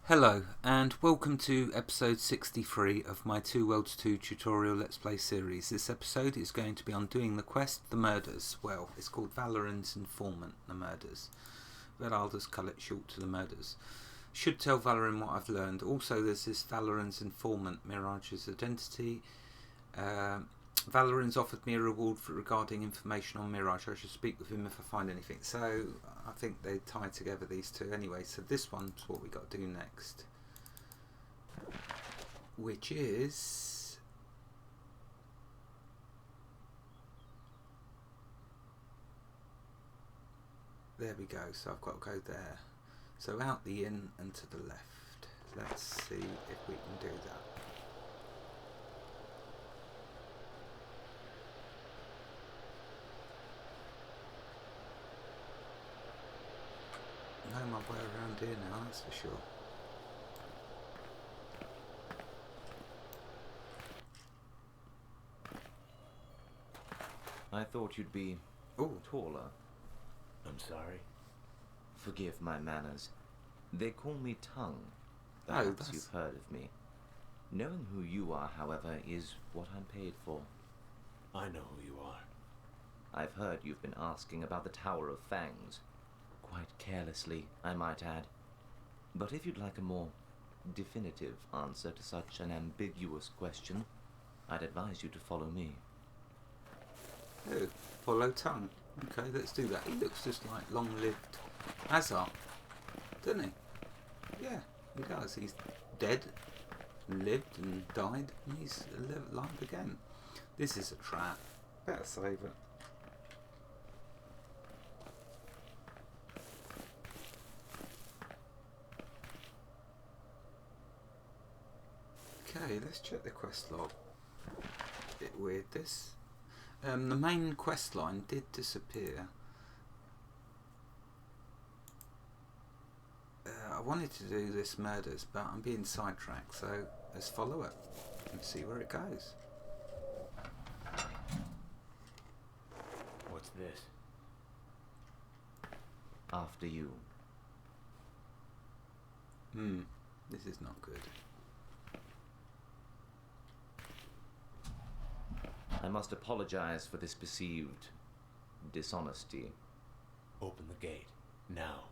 Hello, and welcome to episode 63 of my Two Worlds 2 tutorial Let's Play series. This episode is going to be on doing the quest, The Murders. Well, it's called Valoran's Informant, The Murders, but I'll just cut it short to The Murders. Should tell Valoran what I've learned. Also, there's this Valoran's Informant, Mirage's identity. Valoran's offered me a reward regarding information on Mirage. I should speak with him if I find anything. So I think they tie together, these two. Anyway, so this one's what we got to do next, which is there we go. So I've got to go there. So out the inn and to the left. Let's see if we can do that. I know my way around here now, that's for sure. I thought you'd be taller. I'm sorry. Forgive my manners. They call me Tongue. Oh, Perhaps you've heard of me. Knowing who you are, however, is what I'm paid for. I know who you are. I've heard you've been asking about the Tower of Fangs. Quite carelessly, I might add. But if you'd like a more definitive answer to such an ambiguous question, I'd advise you to follow me. Oh, follow Tongue. Okay, let's do that. He looks just like long-lived Azar, doesn't he? Yeah, he does. He's dead, lived and died, and he's alive again. This is a trap. Better save it. Okay, let's check the quest log. Bit weird this. The main quest line did disappear. I wanted to do this murders, but I'm being sidetracked, so let's follow it and see where it goes. What's this? After you. This is not good. I must apologize for this perceived dishonesty. Open the gate. Now.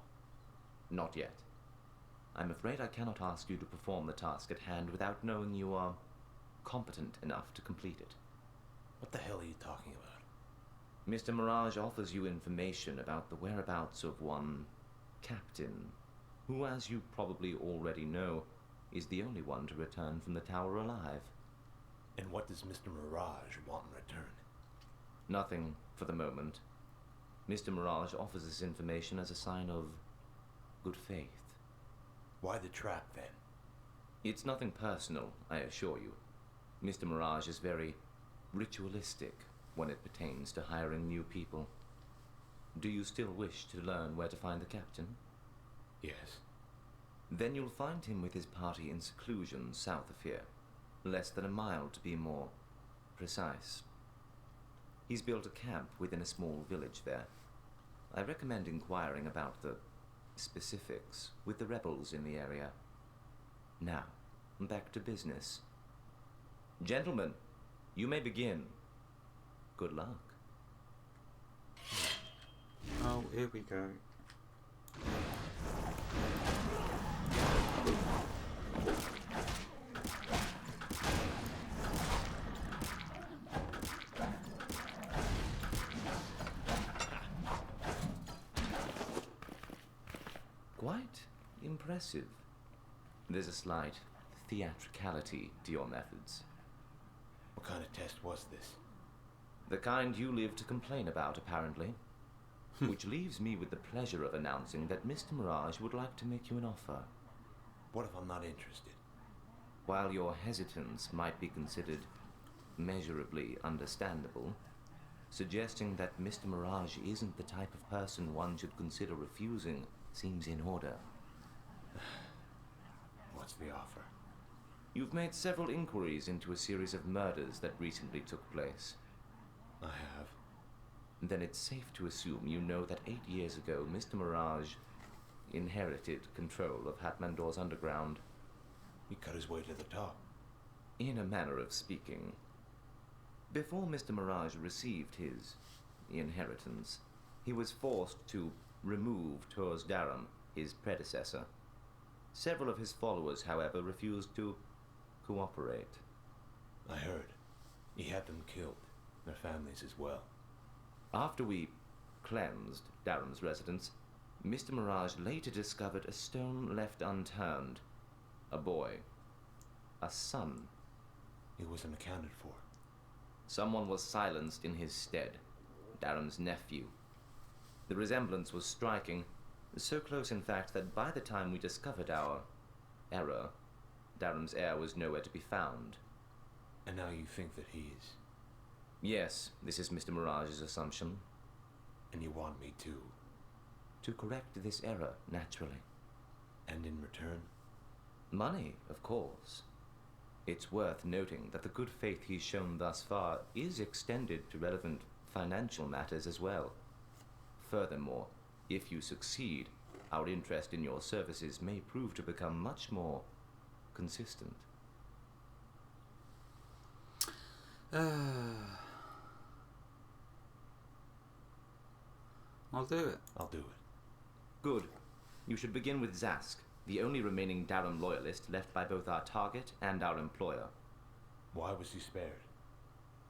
Not yet. I'm afraid I cannot ask you to perform the task at hand without knowing you are competent enough to complete it. What the hell are you talking about? Mr. Mirage offers you information about the whereabouts of one Captain, who, as you probably already know, is the only one to return from the tower alive. And what does Mr. Mirage want in return? Nothing for the moment. Mr. Mirage offers this information as a sign of good faith. Why the trap, then? It's nothing personal, I assure you. Mr. Mirage is very ritualistic when it pertains to hiring new people. Do you still wish to learn where to find the captain? Yes. Then you'll find him with his party in seclusion south of here. Less than a mile to be more precise. He's built a camp within a small village there. I recommend inquiring about the specifics with the rebels in the area. Now, back to business. Gentlemen, you may begin. Good luck. Oh, here we go. Quite impressive. There's a slight theatricality to your methods. What kind of test was this? The kind you live to complain about, apparently. Which leaves me with the pleasure of announcing that Mr. Mirage would like to make you an offer. What if I'm not interested? While your hesitance might be considered measurably understandable, suggesting that Mr. Mirage isn't the type of person one should consider refusing seems in order. What's the offer? You've made several inquiries into a series of murders that recently took place. I have. Then it's safe to assume you know that 8 years ago, Mr. Mirage inherited control of Hatmandor's underground. He cut his way to the top. In a manner of speaking. Before Mr. Mirage received his inheritance, he was forced to remove Tors Daram, his predecessor. Several of his followers, however, refused to cooperate. I heard. He had them killed, their families as well. After we cleansed Daram's residence, Mr. Mirage later discovered a stone left unturned. A boy. A son. He wasn't accounted for. Someone was silenced in his stead. Daram's nephew. The resemblance was striking, so close in fact that by the time we discovered our error, Daram's heir was nowhere to be found. And now you think that he is? Yes, this is Mr. Mirage's assumption. And you want me to? To correct this error, naturally. And in return? Money, of course. It's worth noting that the good faith he's shown thus far is extended to relevant financial matters as well. Furthermore, if you succeed, our interest in your services may prove to become much more consistent. I'll do it. I'll do it. Good. You should begin with Zask, the only remaining Daram loyalist left by both our target and our employer. Why was he spared?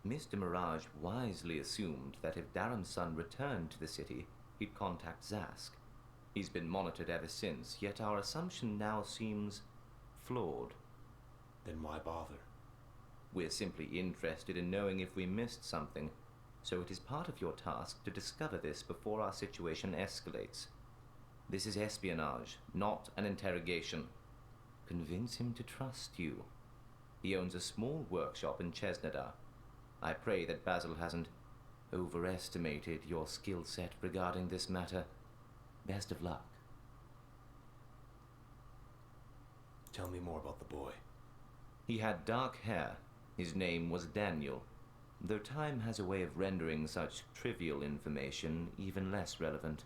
Mr. Mirage wisely assumed that if Daram's son returned to the city, he'd contact Zask. He's been monitored ever since, yet our assumption now seems flawed. Then why bother? We're simply interested in knowing if we missed something, so it is part of your task to discover this before our situation escalates. This is espionage, not an interrogation. Convince him to trust you. He owns a small workshop in Chesnadar. I pray that Basil hasn't overestimated your skill set regarding this matter. Best of luck. Tell me more about the boy. He had dark hair. His name was Daniel, though time has a way of rendering such trivial information even less relevant.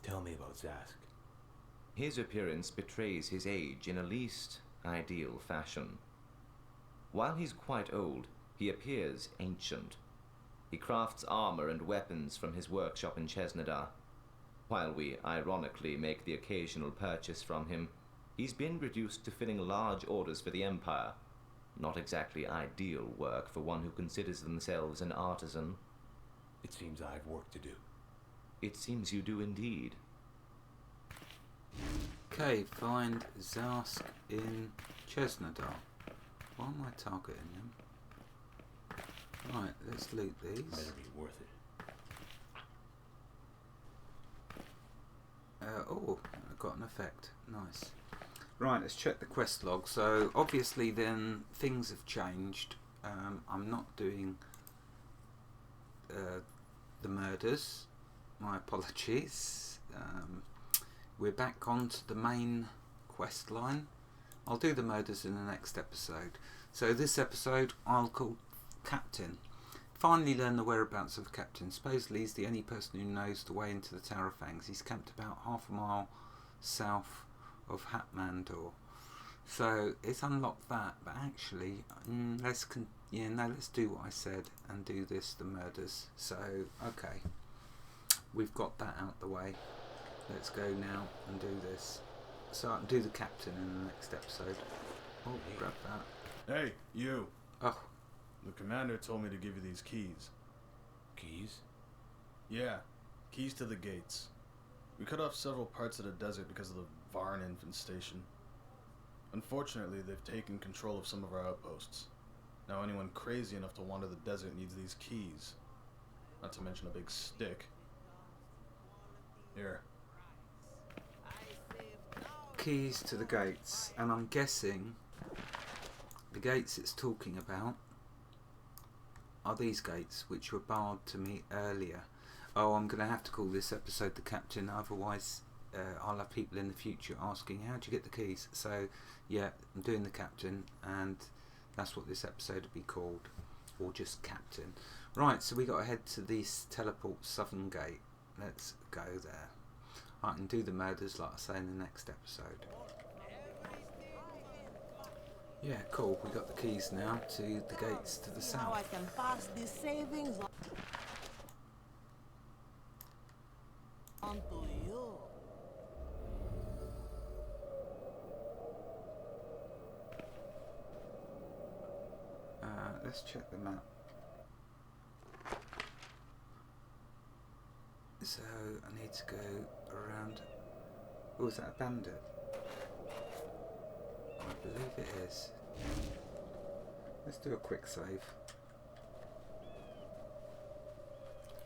Tell me about Zask. His appearance betrays his age in a least ideal fashion. While he's quite old, he appears ancient. He crafts armor and weapons from his workshop in Chesnadar. While we ironically make the occasional purchase from him, he's been reduced to filling large orders for the Empire. Not exactly ideal work for one who considers themselves an artisan. It seems I have work to do. It seems you do indeed. Okay, find Zask in Chesnadar. Why am I targeting him? Right, let's loot these. Better be worth it. Oh, I got an effect. Nice. Right, let's check the quest log. So, obviously then, things have changed. I'm not doing the murders. My apologies. We're back onto the main quest line. I'll do the murders in the next episode. So this episode I'll call Captain. Finally learn the whereabouts of Captain. Supposedly he's the only person who knows the way into the Tower of Fangs. He's camped about half a mile south of Hatmandor. So it's unlocked that, but actually let's do what I said and do the murders. So okay, we've got that out the way. Let's go now and do this. So I can do the Captain in the next episode. Oh, grab that. Hey, you. Oh, The commander told me to give you these keys. Keys? Yeah, keys to the gates. We cut off several parts of the desert because of the Varn infestation. Unfortunately, they've taken control of some of our outposts. Now anyone crazy enough to wander the desert needs these keys. Not to mention a big stick. Here. keys to the gates, and I'm guessing the gates it's talking about are these gates, which were barred to me earlier. Oh, I'm going to have to call this episode The Captain, otherwise I'll have people in the future asking, how'd you get the keys? So, yeah, I'm doing The Captain, and that's what this episode would be called, or just Captain. Right, so we got to head to this teleport southern gate. Let's go there. I can do the murders like I say in the next episode. Yeah, cool. We got the keys now to the gates to the Now I south. can pass these savings on to you. Let's check the map. So I need to go around. Oh, is that a bandit? I believe it is. Let's do a quick save.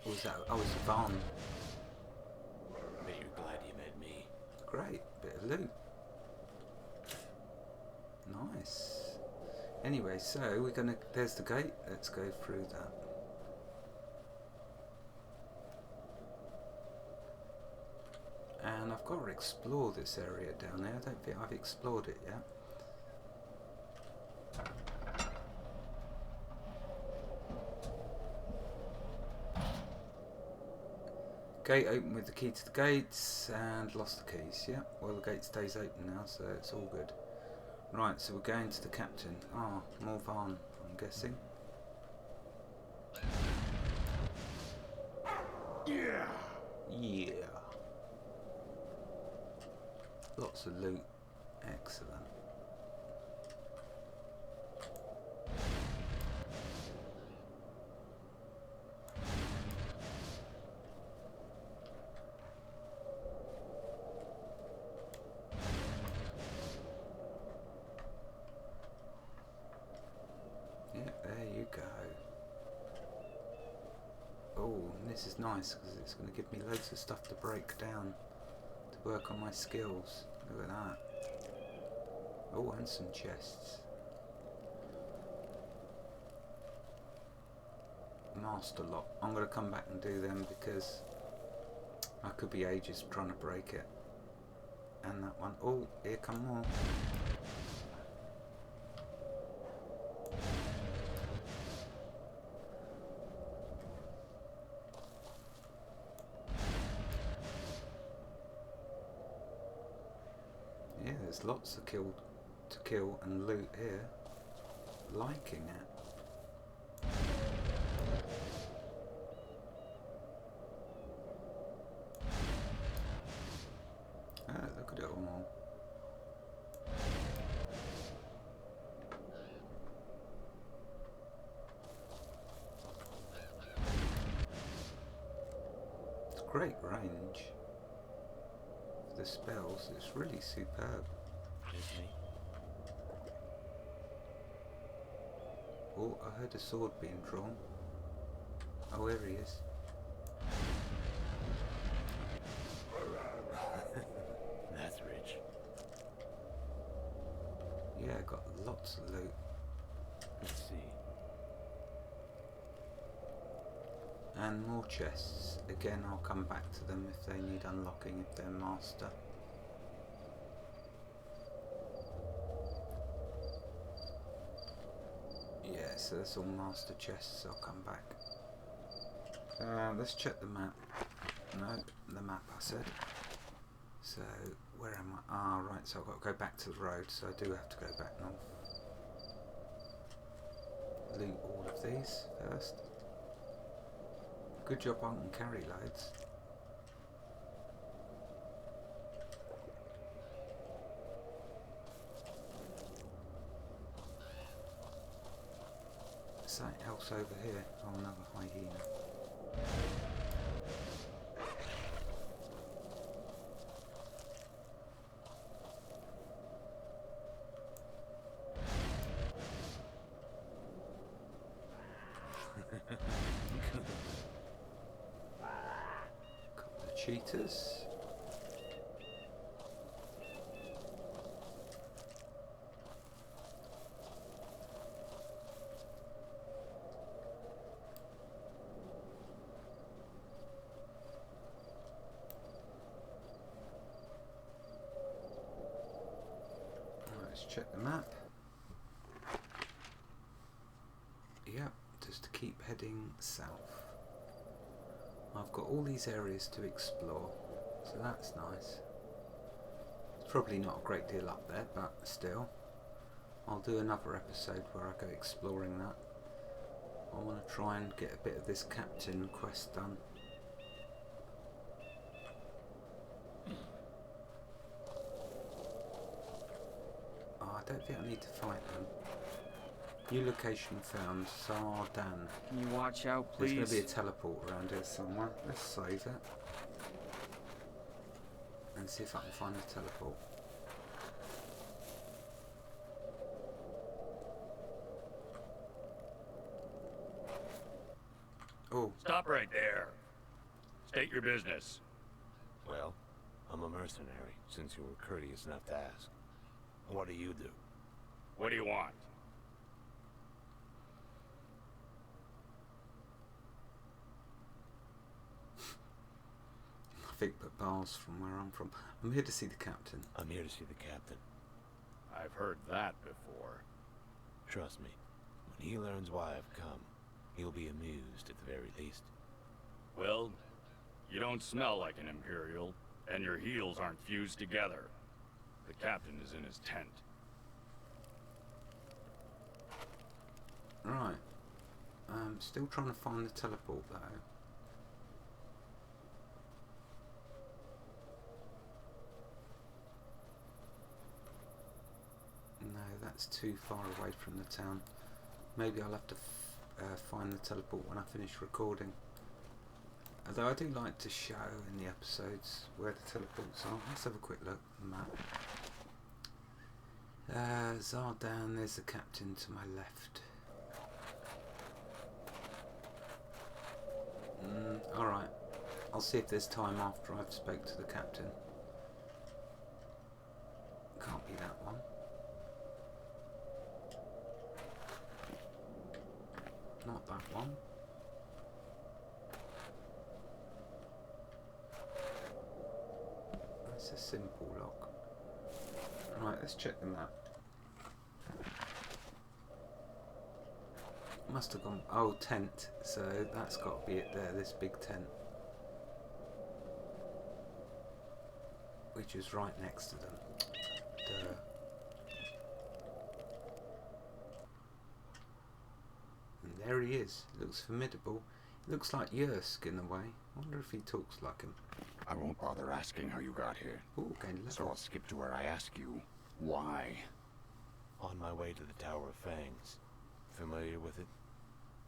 Or was that? Oh, it's a Varn. Bet you're glad you met me. Great, bit of loot. Nice. Anyway, so we're gonna. There's the gate. Let's go through that. And I've got to explore this area down there. I don't think I've explored it yet. Gate open with the key to the gates and lost the keys. Yeah, well the gate stays open now, so it's all good. Right, so we're going to the captain. Ah, more Varn, I'm guessing. Yeah. Yeah. Lots of loot. Excellent. Yeah, there you go. Oh, and this is nice because it's going to give me loads of stuff to break down to work on my skills. Look at that. Oh, and some chests. Master lock. I'm going to come back and do them because I could be ages trying to break it. And that one. Oh, here come more. Yeah, there's lots of to kill and loot here. Liking it. Ah, look at it all. It's great range. The spells, it's really superb. Just me. Oh, I heard a sword being drawn. Oh, there he is. That's rich. Yeah, got lots of loot. Let's see. And more chests. Again, I'll come back to them if they need unlocking, if they're master. Yeah, so that's all master chests. I'll come back. Let's check the map. No, the map I said. So, where am I? Ah, right, so I've got to go back to the road, so I do have to go back north. Loot all of these first. Good job I can carry loads. Something else over here. Oh, another hyena. Couple of cheetahs. Let's check the map. Yep, just to keep heading south. I've got all these areas to explore. So that's nice. It's probably not a great deal up there, but still. I'll do another episode where I go exploring that. I want to try and get a bit of this captain quest done. Oh, I don't think I need to fight them. New location found, Zardan. Can you watch out, There's please? going to be a teleport around here somewhere. Let's save it. And see if I can find a teleport. Oh, Stop right there. State your business. Well, I'm a mercenary, since you were courteous enough to ask. What do you do? What do you want? nothing but bars from where I'm from. I'm here to see the captain. I'm here to see the captain. I've heard that before. Trust me, when he learns why I've come, he'll be amused at the very least. Well, you don't smell like an Imperial, and your heels aren't fused together. The captain is in his tent. Right. I'm still trying to find the teleport though. No, that's too far away from the town. Maybe I'll have to find the teleport when I finish recording. Although I do like to show in the episodes where the teleports are. Let's have a quick look at the map. Zardan, there's the captain to my left. Alright, I'll see if there's time after I've spoke to the captain. Can't be that one. Not that one. That's a simple lock. Right, let's check the map. Must have gone. Oh, tent. So that's got to be it there. This big tent, which is right next to them. Duh. And there he is. Looks formidable. Looks like Yursk in a way. Wonder if he talks like him. I won't bother asking how you got here. Oh, okay. So I'll skip to where I ask you, why? On my way to the Tower of Fangs. Familiar with it?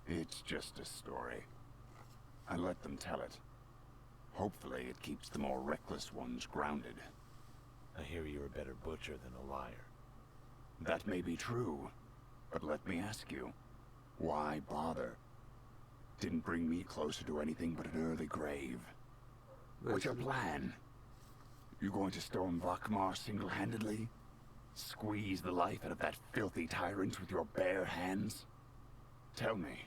It's just a story. I let them tell it. Hopefully it keeps the more reckless ones grounded. I hear you're a better butcher than a liar. That may be true, but let me ask you, why bother? Didn't bring me closer to anything but an early grave. What's your plan? You going to storm Vakmar single-handedly? Squeeze the life out of that filthy tyrant with your bare hands? Tell me,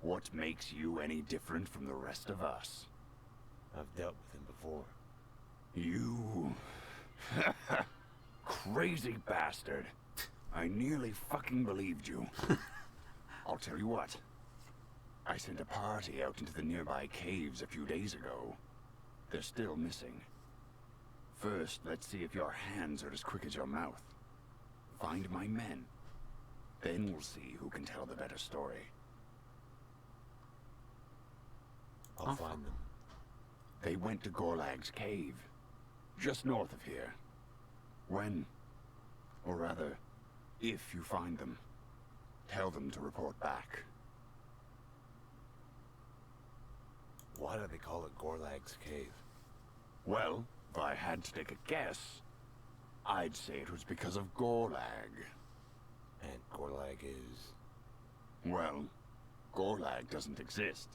what makes you any different from the rest of us? I've dealt with him before. You... crazy bastard. I nearly fucking believed you. I'll tell you what. I sent a party out into the nearby caves a few days ago. They're still missing. First, let's see if your hands are as quick as your mouth. Find my men. Then we'll see who can tell the better story. I'll find them. They went to Gorlag's cave, just north of here. When, or rather, if you find them, tell them to report back. Why do they call it Gorlag's Cave? Well, if I had to take a guess, I'd say it was because of Gorlag. And Gorlag is... Well, Gorlag doesn't exist.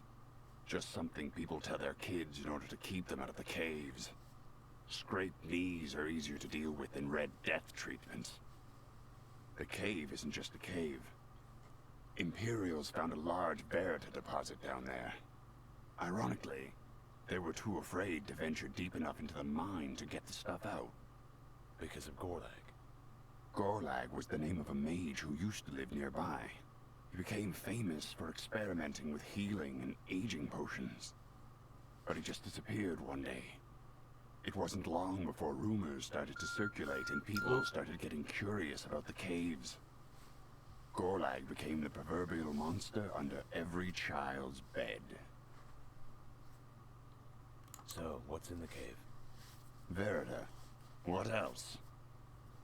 Just something people tell their kids in order to keep them out of the caves. Scraped knees are easier to deal with than Red Death treatments. The cave isn't just a cave. Imperials found a large Verita deposit down there. Ironically, they were too afraid to venture deep enough into the mine to get the stuff out. because of Gorlag. Gorlag was the name of a mage who used to live nearby. He became famous for experimenting with healing and aging potions. But he just disappeared one day. It wasn't long before rumors started to circulate and people started getting curious about the caves. Gorlag became the proverbial monster under every child's bed. So, what's in the cave? Verita. What else?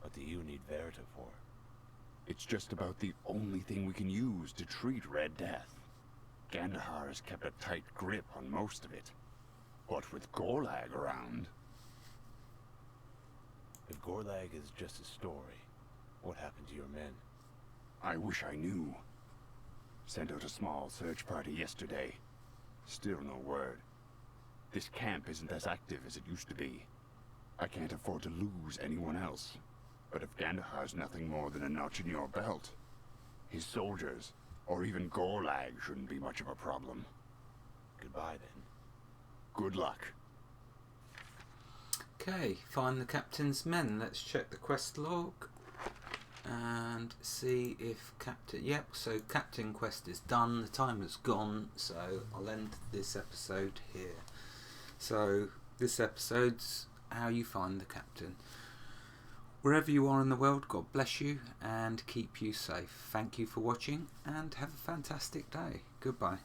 What do you need Verita for? It's just about the only thing we can use to treat Red Death. Gandahar has kept a tight grip on most of it. But with Gorlag around... If Gorlag is just a story, what happened to your men? I wish I knew. Sent out a small search party yesterday. Still no word. This camp isn't as active as it used to be. I can't afford to lose anyone else. But if Gandahar's nothing more than a notch in your belt, his soldiers, or even Gorlag, shouldn't be much of a problem. Goodbye, then. Good luck. Okay, find the captain's men. Let's check the quest log and see if captain... Yep, so captain quest is done. The time has gone, so I'll end this episode here. So this episode's how you find the captain. Wherever you are in the world, God bless you and keep you safe. Thank you for watching and have a fantastic day. Goodbye.